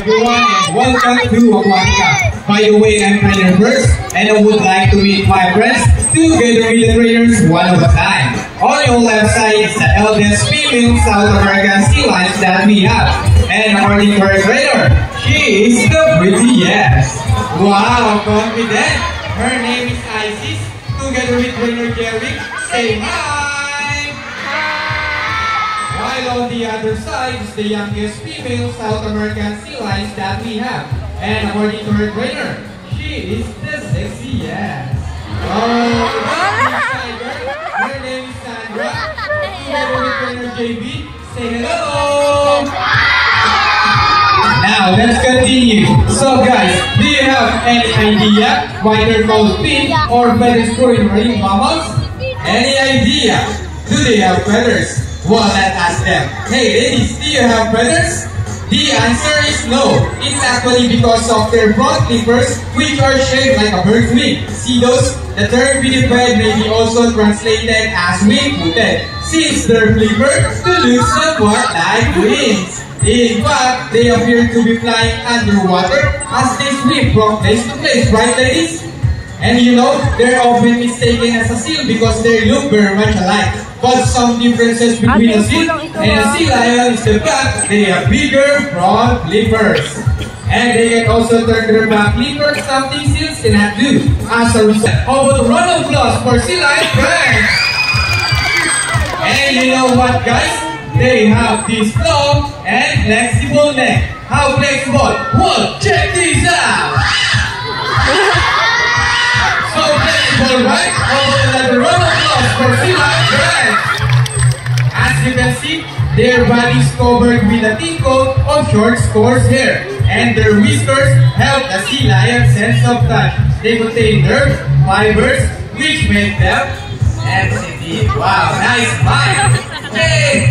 everyone and welcome to Aquatica. By the way, I'm Trainer First and I would like to meet my friends together with the trainers one at a time. On your left side is the eldest female South American sea lions that we have. And according to our trainer, she is the prettiest. Wow, confident. Her name is Isis. Together with trainer Jerry, say hi. While on the other side is the youngest female South American sea lions that we have. And according to her trainer, she is the sexiest. Oh, her name is Sandra. Together with trainer JB, say hello. Now let's continue. So guys, do you have any idea why they're called fin or feathers for marine mammals? Any idea? Do they have feathers? Well, let's ask them. Hey ladies, do you have feathers? The answer is no. It's actually because of their front flippers, which are shaped like a bird's wing. See those? The term pinniped may be also translated as wing-footed, since their flippers to look somewhat like wings. In fact, they appear to be flying underwater as they swim from place to place, right ladies? And you know, they're often mistaken as a seal because they look very much alike. But some differences between a seal and a sea lion is the fact they have bigger front flippers. And they can also turn their back flippers, something seals cannot do. As a result, how about a round of applause for sea lion friends? And you know what guys? They have this long and flexible neck. How flexible? Well, check this out! So flexible, right? How about another round of applause for sea lion friends? As you can see, their body is covered with a thick coat of short coarse hair, and their whiskers help the sea lion sense of touch. They contain nerve fibers which make them sensitive. Wow, nice smile! Hey!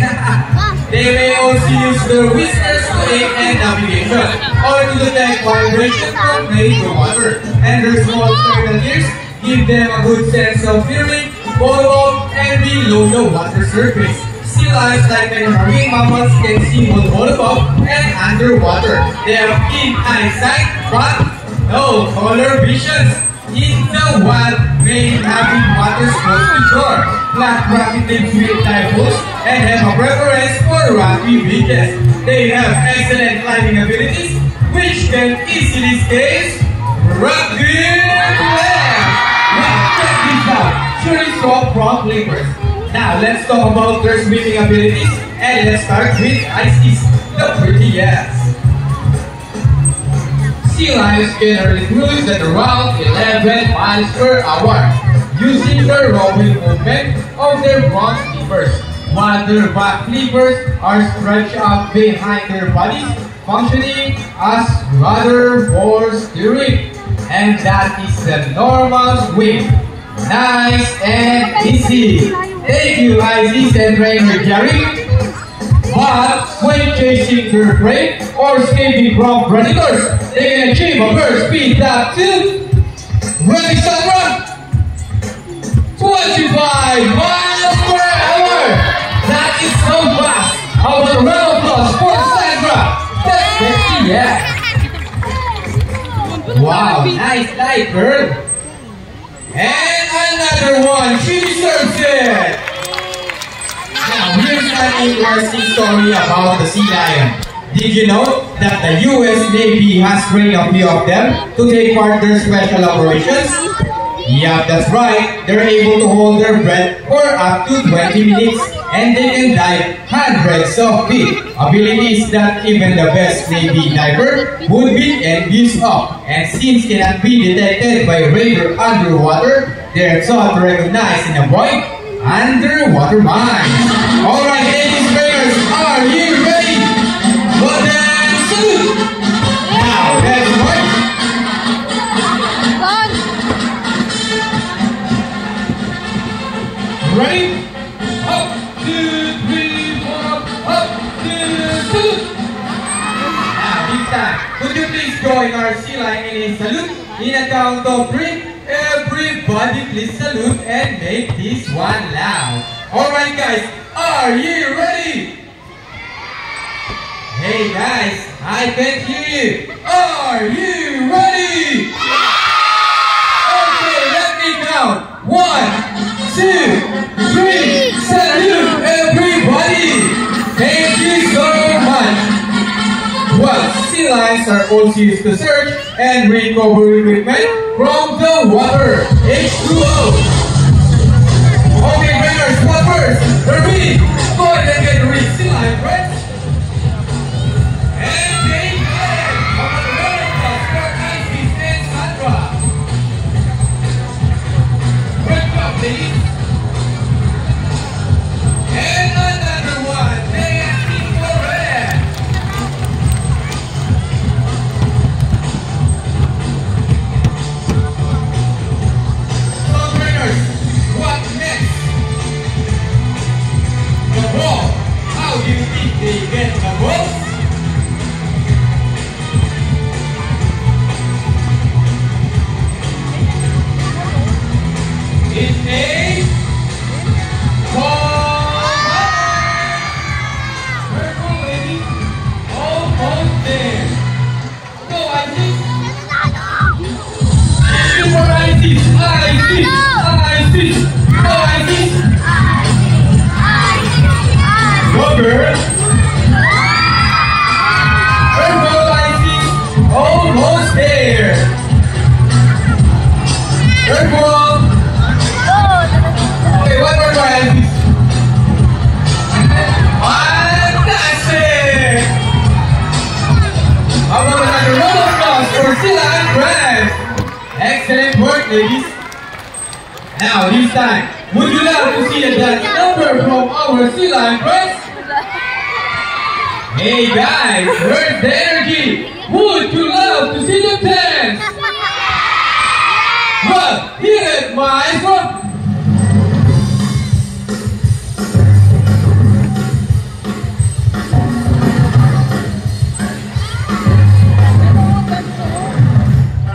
They may also use their whiskers to aid and navigation, or to detect vibration from rain or water. And their small turtle ears give them a good sense of hearing, both above and below the water surface. Sea lions, like many marine mammals, can see both above and underwater. They have keen eyesight, but no color visions. In the wild, they inhabit waters close to shore, flat rocky things with typhoons, and have a preference for rocky beaches. They have excellent climbing abilities, which can easily scale rocky lands. Now check this out, surely strong front flippers. Now let's talk about their swimming abilities, and let's start with Isis, the prettiest. Sea lions generally cruise at around 11 miles per hour, using the rowing movement of their front flippers, while their back flippers are stretched out behind their bodies, functioning as rudder for steering. And that is the normal swim. Nice and easy. Thank you, Isis and trainer Jerry. But when chasing their prey or escaping from predators, they can achieve a burst speed up to, ready, set, run, 25 miles per hour. That is so fast. How about a round of applause for Sandra? That's sexy, yeah. Wow, nice night, girl. And another one, she deserves it. Now, here's an interesting story about the sea lion. Did you know that the US Navy has trained a few of them to take part in their special operations? Yeah, that's right. They're able to hold their breath for up to 20 minutes and they can dive hundreds of feet. Abilities that even the best Navy diver would be envious of. And since cannot be detected by radar underwater, they're thought to recognize and avoid underwater mines. Alright, ladies trainers, are you ready? Well then, salute! Now, let's work! Ready? Up, 2, 3, 4, up, 2, salute! Now, this time, could you please join our sea lion in a salute? In a count of 3, everybody please salute and make this one loud. Alright guys, are you ready? Hey guys, I can hear you. Are you ready? Okay, let me count. 1, 2, 3. Salute everybody. Thank you so much. Well, sea lions are also used to search and recover equipment from the water. H2O. Okay, bringers, what first? Ready? Go ahead and get ready. Sea lion, right? And they get on the roller for Icy and Sandra. Good job, ladies. And another one. They are in for red. So, bringers, what next? The ball. How do you think they get the ball? It's a ball. Purple lady. Almost there. Go, Isis. Super Isis. Isis. Isis. Go, Isis. Go, girl. Purple Isis. Almost there. Purple. Okay, one more time. Fantastic! How about another round of applause for Sila and Brad? Excellent work, ladies. Now, this time, would you love to see a dance number from our Sila and Brad? Hey guys, where's the energy? Would you love to see them dance? Well, hit it, maestro!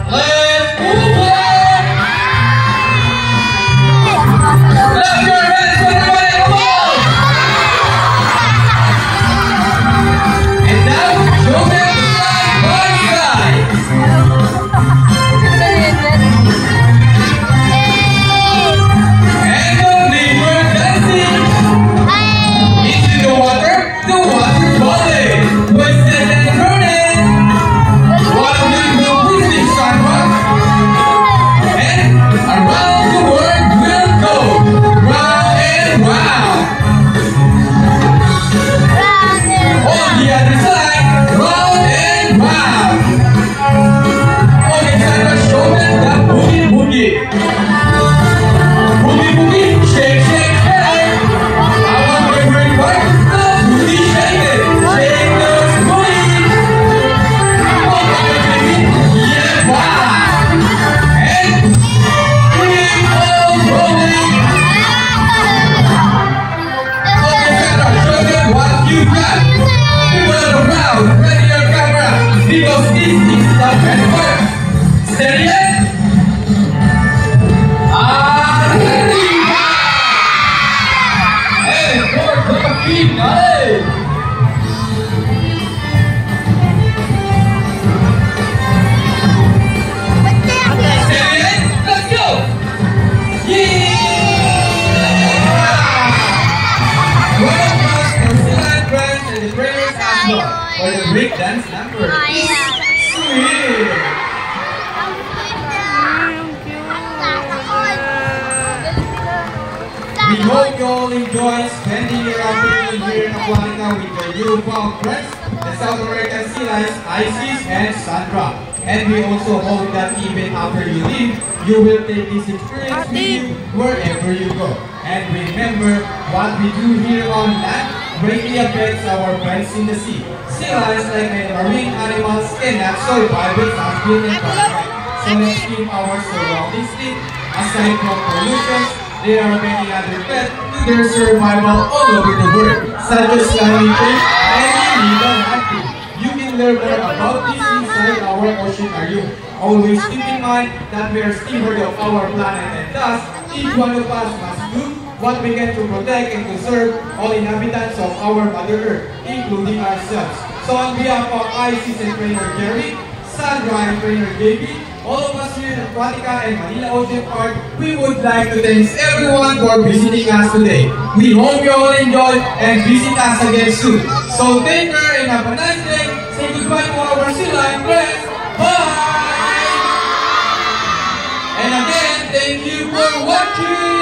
Let's move on! Clap your hands, everybody, come on! And now, show them side by side. And complete your dancing. Into the water falling. Twisted and turning. One of you will please sidewalk. And around the world we'll go. Round and round. On the other side, round and round. Okay, Sandra, show them that boogie boogie. Boogie boogie, shake, shake, shake. Our favorite part, the boogie shake it. Shake those booties. Okay, baby, yeah, wow. And keep on rolling. Okay, Sandra, show them what you got. People around, ready your camera, because this is the best part. Steady it. Arriba! Hey, for the people! Steady it. Let's go! Yeah! One of us for Sila and Friends and the Bringers as well for the break dance number. Sweet! We hope you all enjoy spending your afternoon here in Aguanica with your newfound friends, the South American Sea Lions, Isis and Sandra. And we also hope that even after you leave, you will take this experience with you wherever you go. And remember, what we do here on land greatly affects our friends in the sea. Sea lions, like many marine animals, cannot survive without food and environment. So let's keep our surroundings clean. Aside from pollution, there are many other threats to their survival all over the world, such as climate change and illegal hunting. You can learn more about this inside our oceanarium. Always keep in mind that we are stewards of our planet, and thus, each one of us must do what we can to protect and conserve all inhabitants of our Mother Earth, including ourselves. So on behalf of ICC and Trainer Jerry, Sandra and Trainer JB, all of us here in Aquatica and Manila Ocean Park, we would like to thank everyone for visiting us today. We hope you all enjoy and visit us again soon. So take care and have a nice day. Say goodbye to our Sila and friends. Bye! And again, thank you for watching!